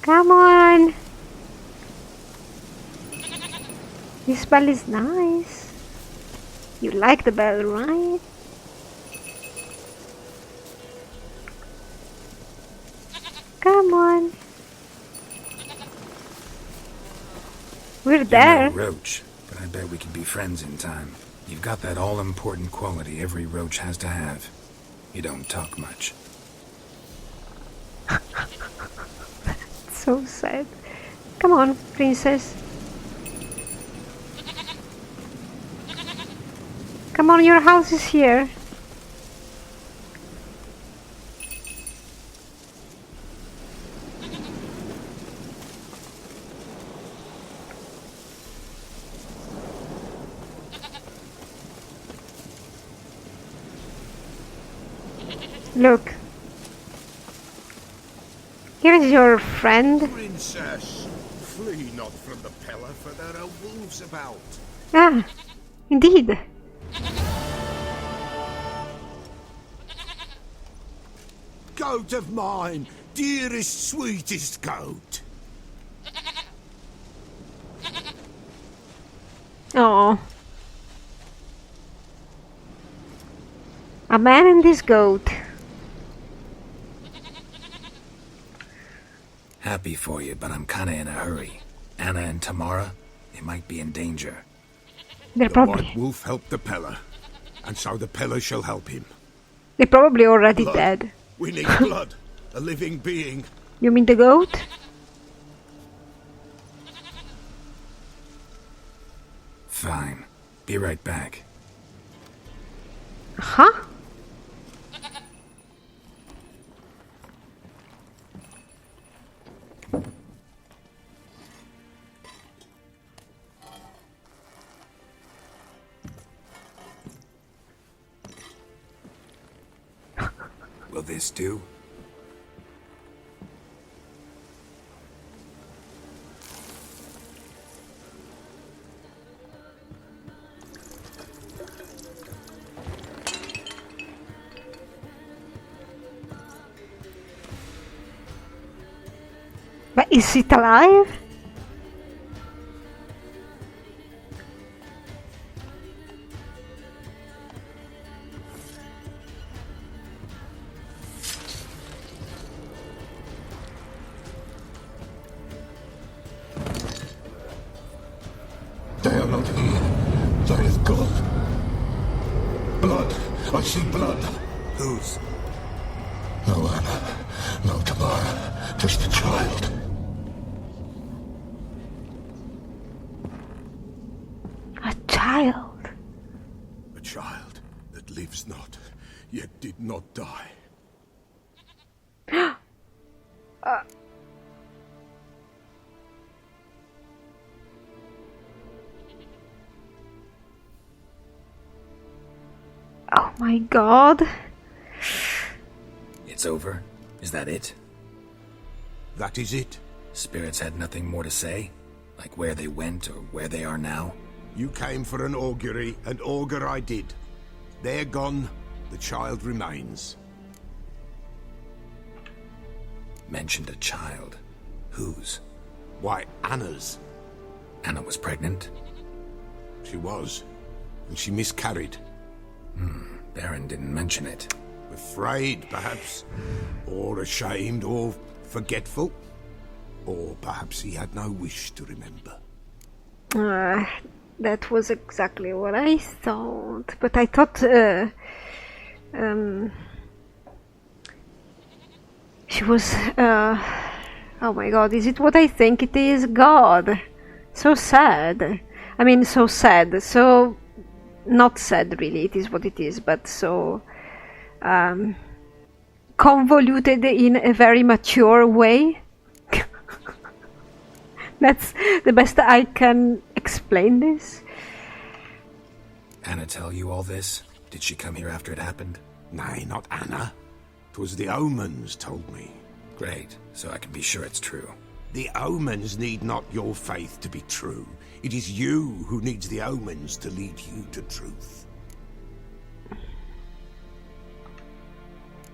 Come on! This bell is nice. You like the bell, right? Come on. We're there. You're no roach, but I bet we can be friends in time. You've got that all-important quality every roach has to have. You don't talk much. So sad. Come on, princess. Come on, your house is here. Look. Here is your friend. Princess, flee not from the Pellar, for there are wolves about. Ah, indeed. Goat of mine, dearest, sweetest goat. Oh. A man and his goat. Happy for you, but I'm kinda in a hurry. Anna and Tamara, they might be in danger. They're The probably White Wolf helped the Pellar, and so the Pellar shall help him. they're probably already Blood. dead. We need blood, a living being. You mean the goat? Fine. Be right back. Huh? Will this do? But is it alive? They are not here. There is blood. Blood. I see blood. Whose? No Anna. No Tamara. Just a child. A child. A child that lives not, yet did not die. Oh my god. It's over? Is that it? That is it. Spirits had nothing more to say? Like where they went or where they are now? You came for an augury, and augur I did. They're gone, the child remains. Mentioned a child. Whose? Why, Anna's. Anna was pregnant? She was, and she miscarried. Baron didn't mention it. Afraid, perhaps, or ashamed, or forgetful. Or perhaps he had no wish to remember. That was exactly what I thought. But I thought she was oh my god, is it what I think it is? God. So sad. I mean, so sad. So not sad really, it is what it is, but so convoluted in a very mature way. That's the best I can explain this. Anna tell you all this? Did she come here after it happened? Nay, not Anna. 'Twas the omens told me. Great, so I can be sure it's true. The omens need not your faith to be true. It is you who needs the omens to lead you to truth.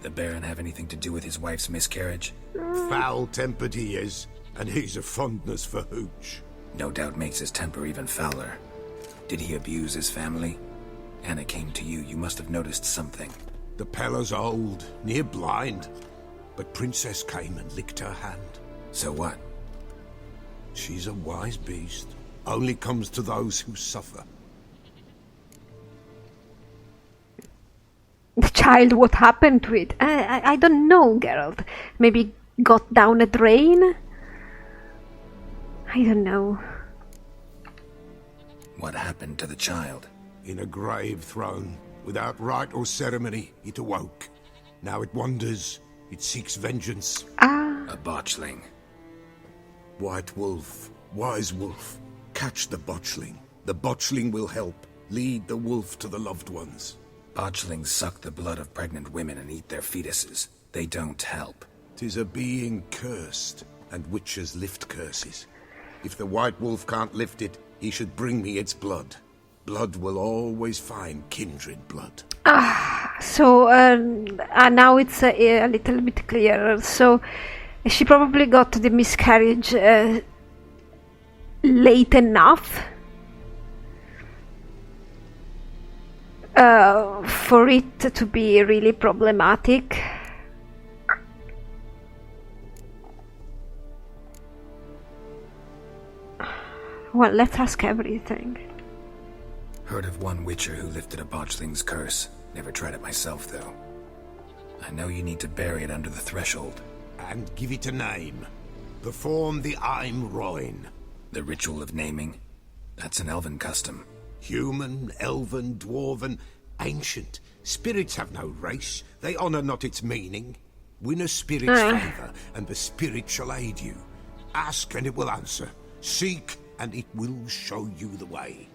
the Baron have anything to do with his wife's miscarriage? Foul-tempered he is, and he's a fondness for hooch. No doubt makes his temper even fouler. Did he abuse his family? Anna came to you. You must have noticed something. The Pellar's old, near blind. But Princess came and licked her hand. So what? She's a wise beast. Only comes to those who suffer. The child, what happened to it? I don't know, Geralt. Maybe got down a drain? I don't know. What happened to the child? In a grave thrown, without rite or ceremony, it awoke. Now it wanders, it seeks vengeance. A botchling. White wolf, wise wolf, catch the botchling. The botchling will help, lead the wolf to the loved ones. Botchlings suck the blood of pregnant women and eat their fetuses. They don't help. 'Tis a being cursed, and witches lift curses. If the white wolf can't lift it, he should bring me its blood. Blood will always find kindred blood. So now it's a little bit clearer. So she probably got the miscarriage late enough for it to be really problematic. Well, let's ask everything. Heard of one witcher who lifted a botchling's curse. Never tried it myself, though. I know you need to bury it under the threshold. And give it a name. Perform the Aim Roin. The ritual of naming? That's an elven custom. Human, elven, dwarven, ancient. Spirits have no race. They honour not its meaning. Win a spirit's favour, and the spirit shall aid you. Ask, and it will answer. Seek, and it will show you the way.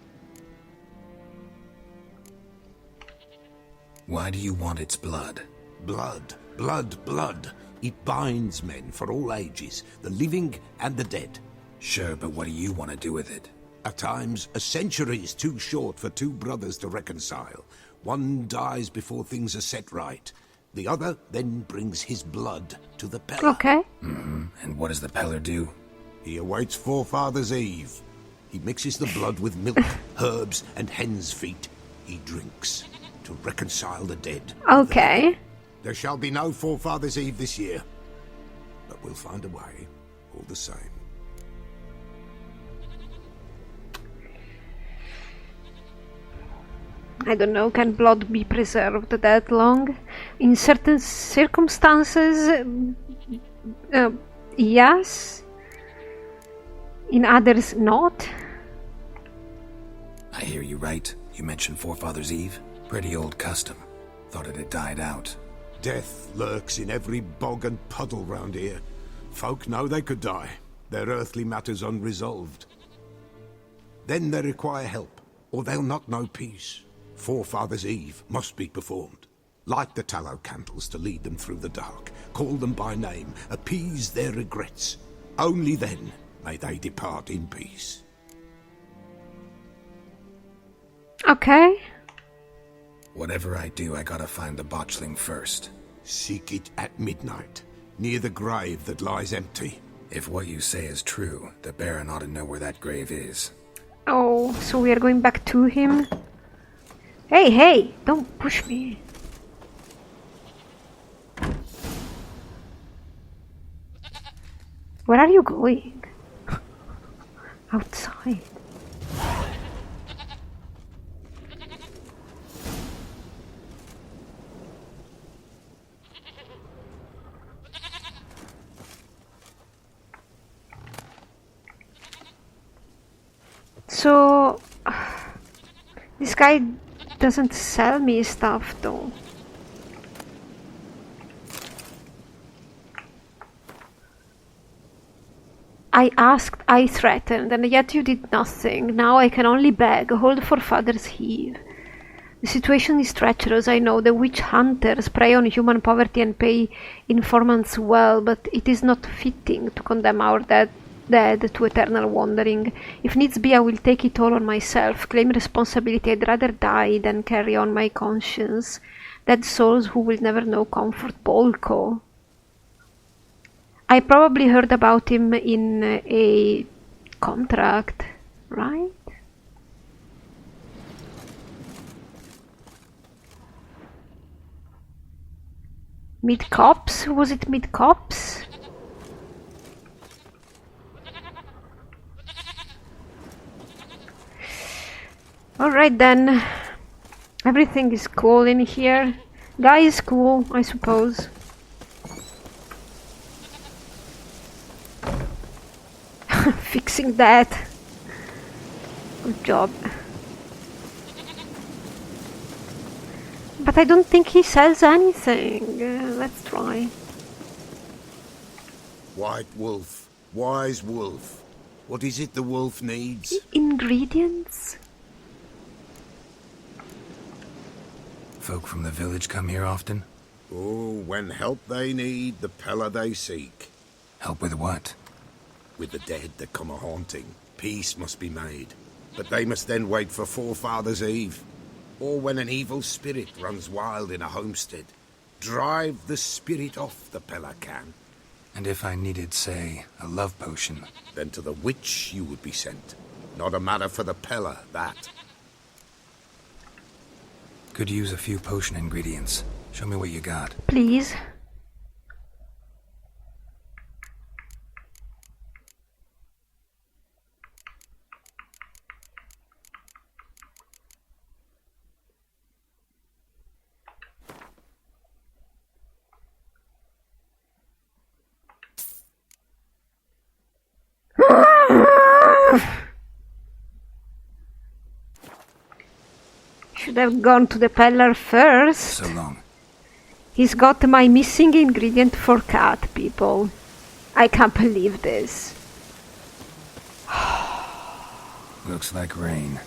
Why do you want its blood? Blood, blood, blood. It binds men for all ages, the living and the dead. Sure, but what do you want to do with it? At times, a century is too short for two brothers to reconcile. One dies before things are set right. The other then brings his blood to the Pellar. Okay. And what does the Pellar do? He awaits Forefather's Eve. He mixes the blood with milk, herbs, and hen's feet. He drinks to reconcile the dead. Okay. There shall be no Forefather's Eve this year. But we'll find a way, all the same. I don't know, can blood be preserved that long? In certain circumstances, yes. In others, not. I hear you right. You mentioned Forefather's Eve. Pretty old custom. Thought it had died out. Death lurks in every bog and puddle round here. Folk know they could die, their earthly matters unresolved. Then they require help, or they'll not know peace. Forefather's Eve must be performed. Light the tallow candles to lead them through the dark. Call them by name. Appease their regrets. Only then may they depart in peace. Okay. Whatever I do, I gotta find the botchling first. Seek it at midnight, near the grave that lies empty. If what you say is true, the Baron ought to know where that grave is. Oh, so we are going back to him. Hey, don't push me. Where are you going? Outside. So, this guy doesn't sell me stuff though. I asked, I threatened, and yet you did nothing. Now I can only beg, hold for Father's Eve. The situation is treacherous, I know. The witch hunters prey on human poverty and pay informants well, but it is not fitting to condemn our dead to eternal wandering. If needs be, I will take it all on myself, claim responsibility. I'd rather die than carry on my conscience. Dead souls who will never know comfort. Polko. I probably heard about him in a contract, right? Mid Cops? Was it Mid Cops? Alright then. Everything is cool in here. Guy is cool, I suppose. Fixing that. Good job. But I don't think he says anything. Let's try. White wolf, wise wolf. What is it the wolf needs? Ingredients? Folk from the village come here often? Oh, when help they need, the Pellar they seek. Help with what? With the dead that come a-haunting, peace must be made. But they must then wait for Forefathers' Eve. Or when an evil spirit runs wild in a homestead. Drive the spirit off, the Pellar can. And if I needed, say, a love potion? Then to the witch you would be sent. Not a matter for the Pellar, that. Could use a few potion ingredients. Show me what you got. Please. Should have gone to the Pellar first. So long. He's got my missing ingredient for cat, people. I can't believe this. Looks like rain.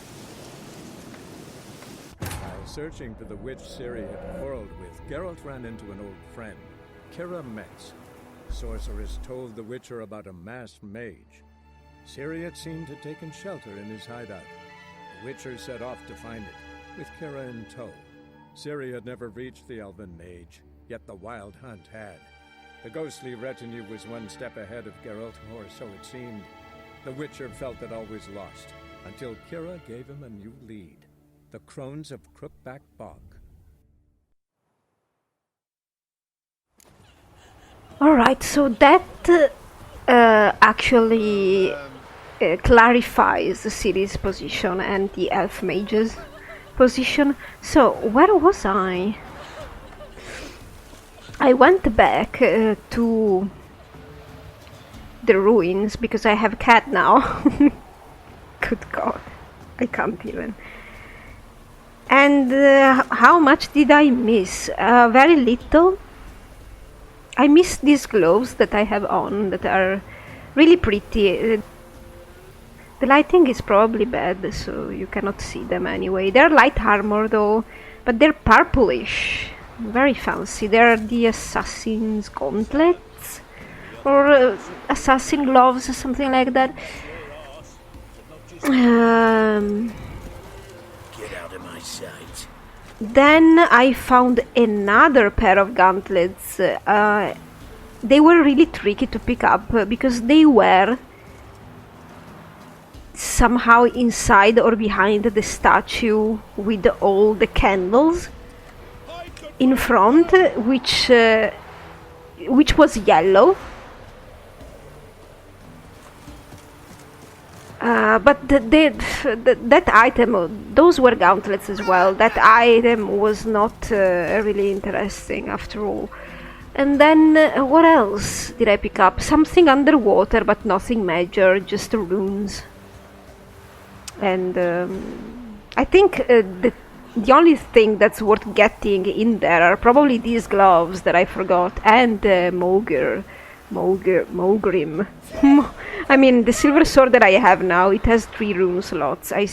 While searching for the witch Ciri had quarreled with, Geralt ran into an old friend, Kira Metz. Sorceress told the Witcher about a masked mage. Ciri had seemed to have taken shelter in his hideout. The Witcher set off to find it, with Kira in tow. Ciri had never reached the elven mage, yet the wild hunt had. The ghostly retinue was one step ahead of Geralt, or so it seemed. The Witcher felt it all was lost, until Kira gave him a new lead. The Crones of Crookback Bog. Alright, so that actually clarifies the city's position and the elf mage's position. So, where was I? I went back to the ruins because I have a cat now. Good God, I can't even. And how much did I miss? Very little. I miss these gloves that I have on that are really pretty. The lighting is probably bad, so you cannot see them anyway. They're light armor though, but they're purplish. Very fancy. They're the assassin's gauntlets or assassin gloves or something like that. Get out of my sight. Then I found another pair of gauntlets. They were really tricky to pick up because they were somehow inside or behind the statue with all the candles in front, which was yellow. But that item, those were gauntlets as well. That item was not really interesting after all. And then what else did I pick up? Something underwater, but nothing major, just runes. And I think the only thing that's worth getting in there are probably these gloves that I forgot, and Mogrim. I mean, the silver sword that I have now, it has 3 rune slots. I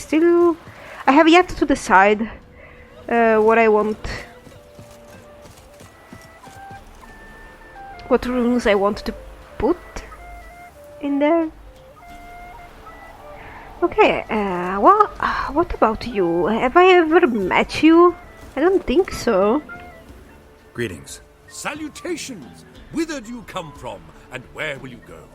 have yet to decide what I want. What runes I want to put in there. Okay, well, what about you? Have I ever met you? I don't think so. Greetings. Salutations! Whither do you come from, and where will you go?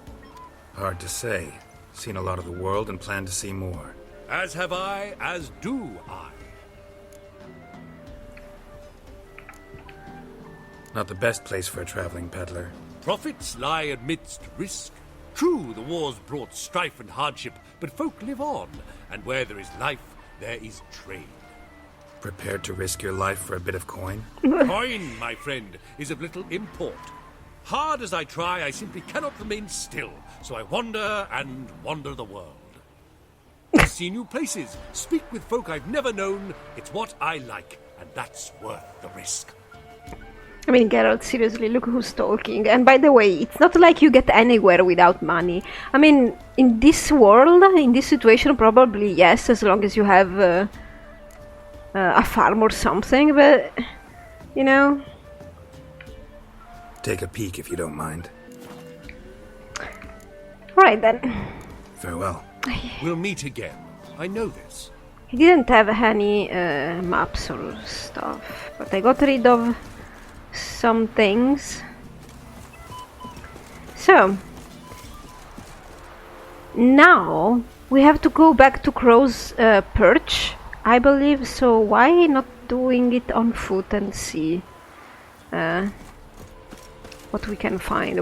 Hard to say. Seen a lot of the world and plan to see more. As have I, as do I. Not the best place for a traveling peddler. Profits lie amidst risk. True, the wars brought strife and hardship, but folk live on, and where there is life, there is trade. Prepared to risk your life for a bit of coin? Coin, my friend, is of little import. Hard as I try, I simply cannot remain still, so I wander and wander the world. See new places, speak with folk I've never known. It's what I like, and that's worth the risk. I mean, Geralt, seriously, look who's talking. And by the way, it's not like you get anywhere without money. I mean, in this world, in this situation, probably yes, as long as you have a farm or something, but, you know... Take a peek if you don't mind. Alright then. Farewell. We'll meet again. I know this. He didn't have any maps or stuff, but I got rid of some things. So now we have to go back to Crow's Perch, I believe. So why not doing it on foot and see what we can find,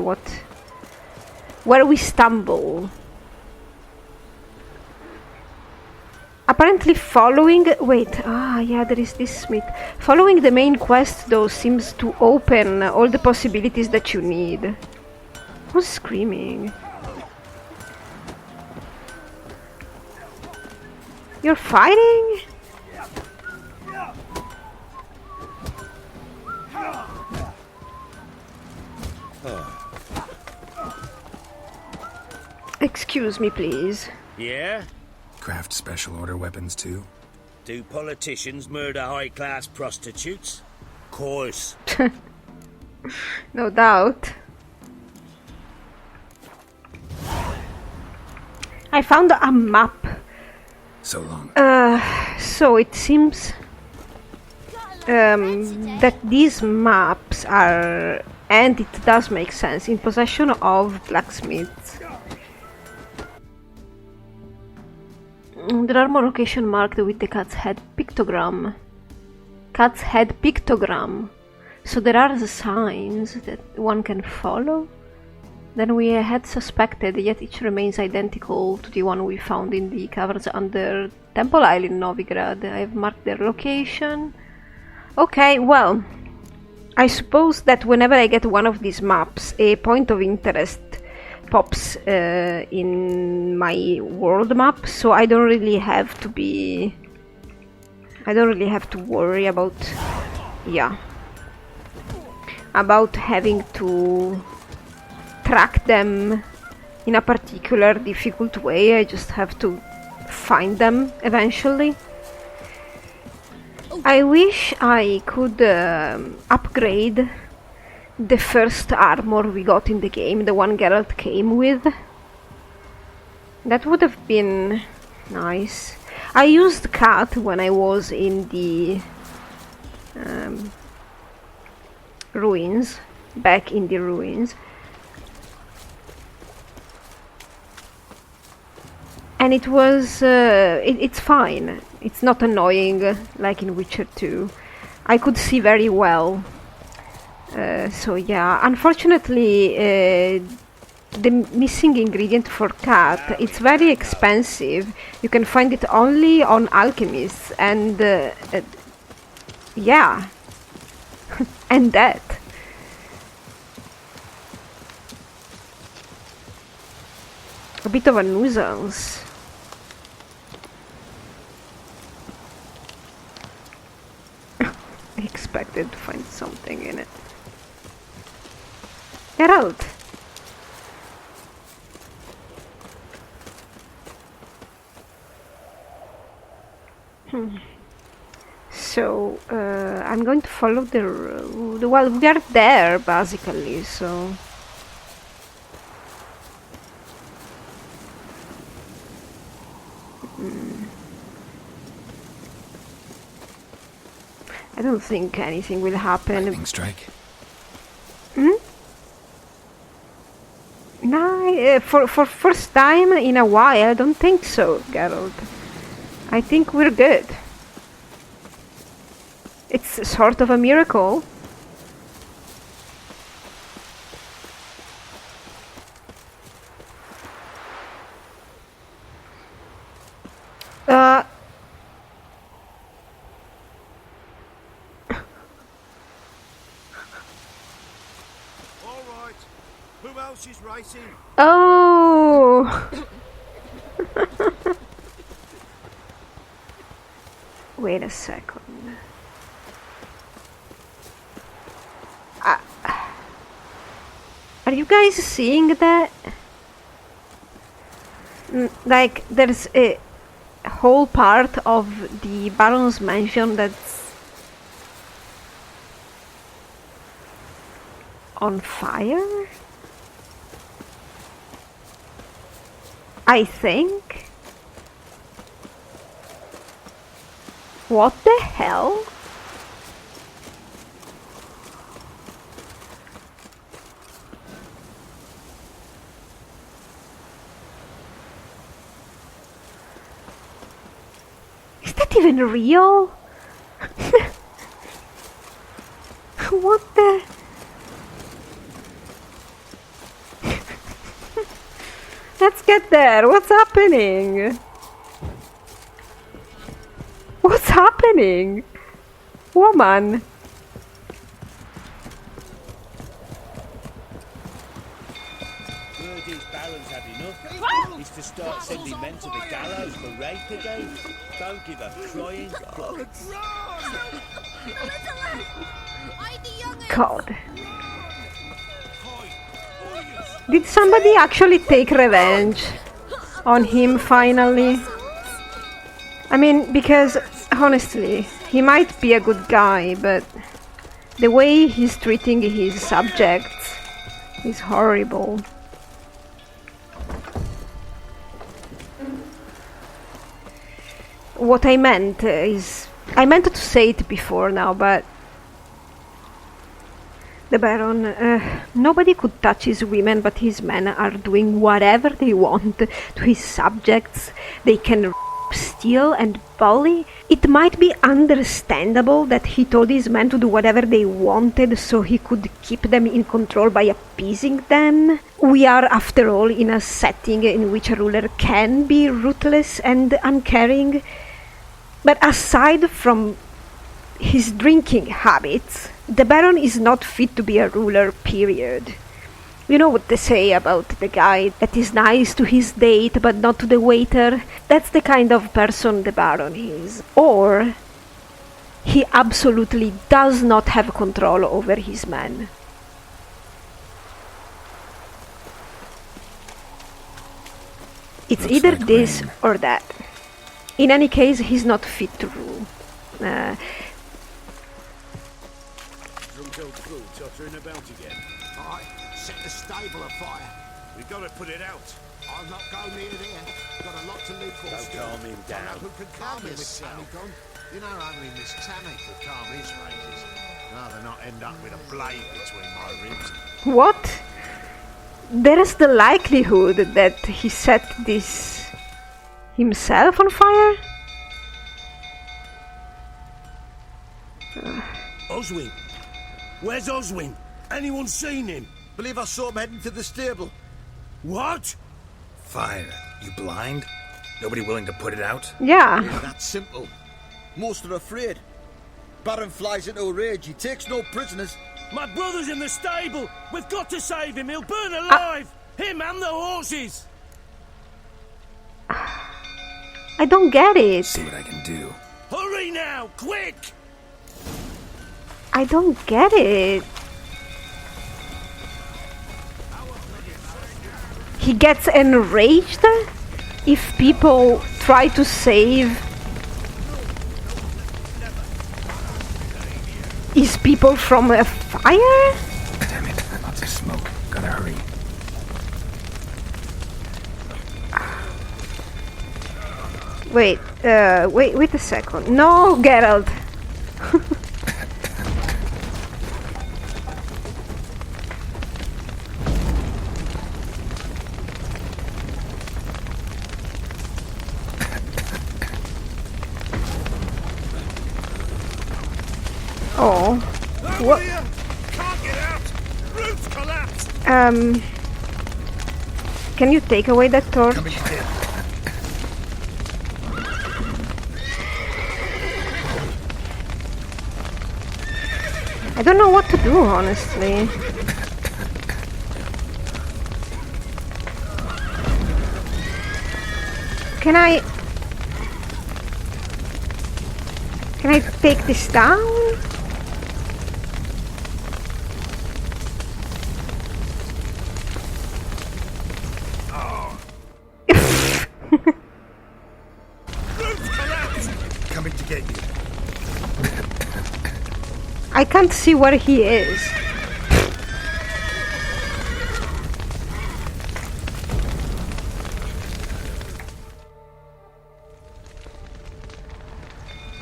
where we stumble. Apparently following... Wait, yeah, there is this smith. Following the main quest, though, seems to open all the possibilities that you need. Who's screaming? You're fighting? Excuse me, please. Yeah? Craft special order weapons too? Do politicians murder high-class prostitutes? Course. No doubt. I found a map. So long. So it seems that these maps are, and it does make sense, in possession of blacksmiths. There are more locations marked with the cat's head pictogram. Cat's head pictogram. So there are the signs that one can follow. Then we had suspected, yet each remains identical to the one we found in the caverns under Temple Isle in Novigrad. I have marked their location. Okay, well, I suppose that whenever I get one of these maps, a point of interest pops in my world map, so I don't really have to worry about, yeah, about having to track them in a particular difficult way. I just have to find them eventually. I wish I could upgrade the first armor we got in the game, the one Geralt came with. That would have been nice. I used Cat when I was in the ruins, back in the ruins. And it was, it's fine. It's not annoying like in Witcher 2. I could see very well. So yeah, unfortunately the missing ingredient for Cat, it's very expensive. You can find it only on alchemists, and yeah, and that. A bit of a nuisance. I expected to find something in it. Geralt! So, I'm going to follow the road. Well, we are there, basically, so... I don't think anything will happen. Lightning strike? No, for first time in a while, I don't think so, Geralt. I think we're good. It's sort of a miracle. All right. Who else is racing? Oh! Wait a second. Are you guys seeing that? Like, there's a whole part of the Baron's mansion that's on fire? I think. What the hell? Is that even real? What the? Let's get there. What's happening? What's happening? Woman. These barons had enough. Is to start sending men to the gallows for rape again. Don't give up trying. God. Did somebody actually take revenge on him finally? I mean, because honestly, he might be a good guy, but the way he's treating his subjects is horrible. What I meant is, I meant to say it before now, but the Baron, nobody could touch his women, but his men are doing whatever they want to his subjects. They can steal and bully. It might be understandable that he told his men to do whatever they wanted so he could keep them in control by appeasing them. We are, after all, in a setting in which a ruler can be ruthless and uncaring. But aside from his drinking habits, the Baron is not fit to be a ruler, period. You know what they say about the guy that is nice to his date but not to the waiter? That's the kind of person the Baron is. Or he absolutely does not have control over his men. It's Looks either like this rain. or that. In any case, he's not fit to rule. Drunk old fool tottering about again. Alright, set the stable afire. We gotta put it out. I'll not go near there. Got a lot to live for. Don't still. calm him I know down. who can calm him with Sammy gone. You know only Miss Tammy could calm his rages. Rather not end up with a blade between my ribs. What? There is the likelihood that he set this himself on fire? Oswin! Where's Oswin? Anyone seen him? Believe I saw him heading to the stable. What? Fire. You blind? Nobody willing to put it out? Yeah. It's that simple. Most are afraid. Baron flies into a rage. He takes no prisoners. My brother's in the stable! We've got to save him! He'll burn alive! Him and the horses! I don't get it. See what I can do. Hurry now! Quick! I don't get it. He gets enraged if people try to save his people from a fire? Damn it. Lots of smoke. Gotta hurry. Wait a second. No, Geralt. Oh. What? Can't get out! Roof's collapsed! Can you take away that torch? I don't know what to do, honestly. Can I take this down? Coming to get you. I can't see where he is.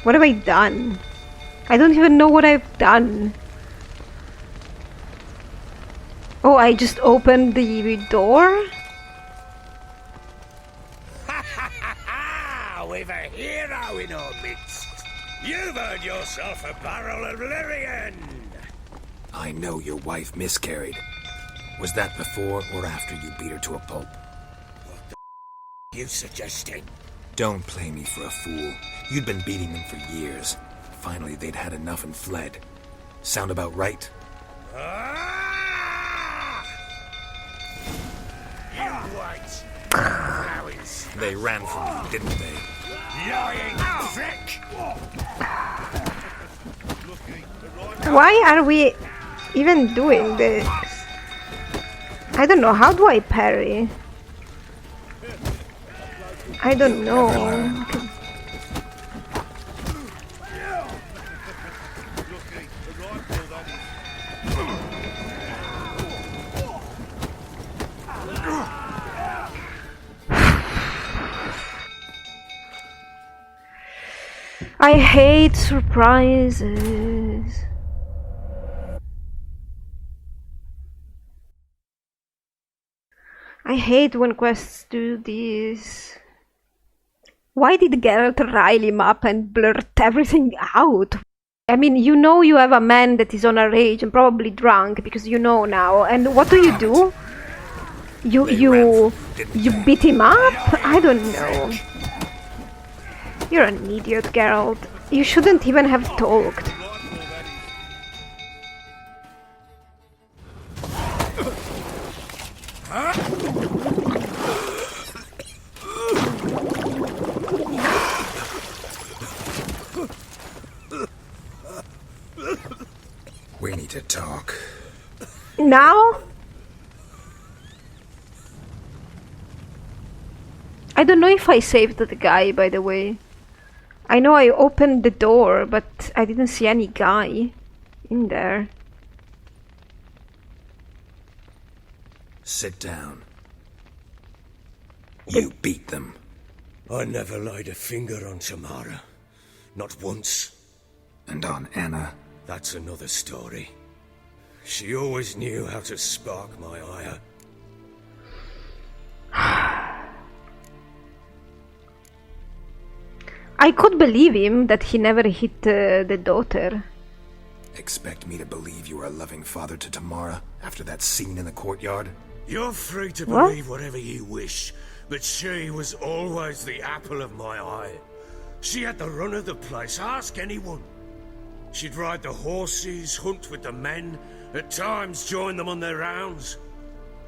What have I done? I don't even know what I've done. Oh, I just opened the door? We've a hero in our midst. You've earned yourself a barrel of Lyrian. I know your wife miscarried. Was that before or after you beat her to a pulp? What the you suggesting? Don't play me for a fool. You'd been beating them for years. Finally, they'd had enough and fled. Sound about right? Ah! You wait. They ran from you, didn't they? Lying prick! Why are we even doing this? I don't know. How do I parry? I don't know. I hate surprises. I hate when quests do this. Why did Geralt rile him up and blurt everything out? I mean, you know you have a man that is on a rage and probably drunk because you know now. And what do? You beat him up? I don't know. You're an idiot, Geralt. You shouldn't even have talked. We need to talk. Now? I don't know if I saved the guy, by the way. I know I opened the door, but I didn't see any guy in there. Sit down. You beat them. I never laid a finger on Tamara. Not once. And on Anna? That's another story. She always knew how to spark my ire. I could believe him that he never hit the daughter. Expect me to believe you were a loving father to Tamara after that scene in the courtyard? You're free to What? believe whatever you wish, but she was always the apple of my eye. She had the run of the place, ask anyone. She'd ride the horses, hunt with the men, at times join them on their rounds.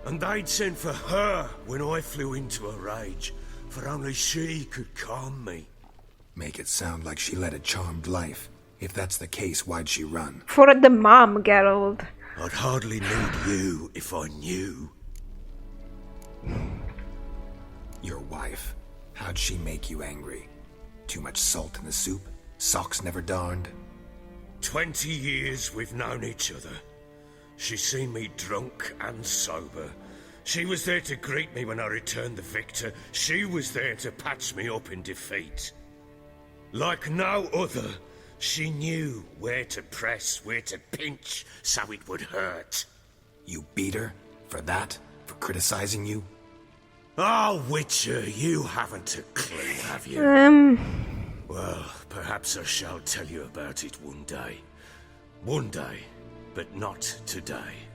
And they'd send for her when I flew into a rage, for only she could calm me. Make it sound like she led a charmed life. If that's the case, why'd she run? For the mom, Geralt. I'd hardly need you if I knew. Your wife. How'd she make you angry? Too much salt in the soup? Socks never darned? 20 years we've known each other. She's seen me drunk and sober. She was there to greet me when I returned the victor. She was there to patch me up in defeat. Like no other, she knew where to press, where to pinch, so it would hurt. You beat her? For that? For criticizing you? Oh, Witcher, you haven't a clue, have you? Well, perhaps I shall tell you about it one day. One day, but not today.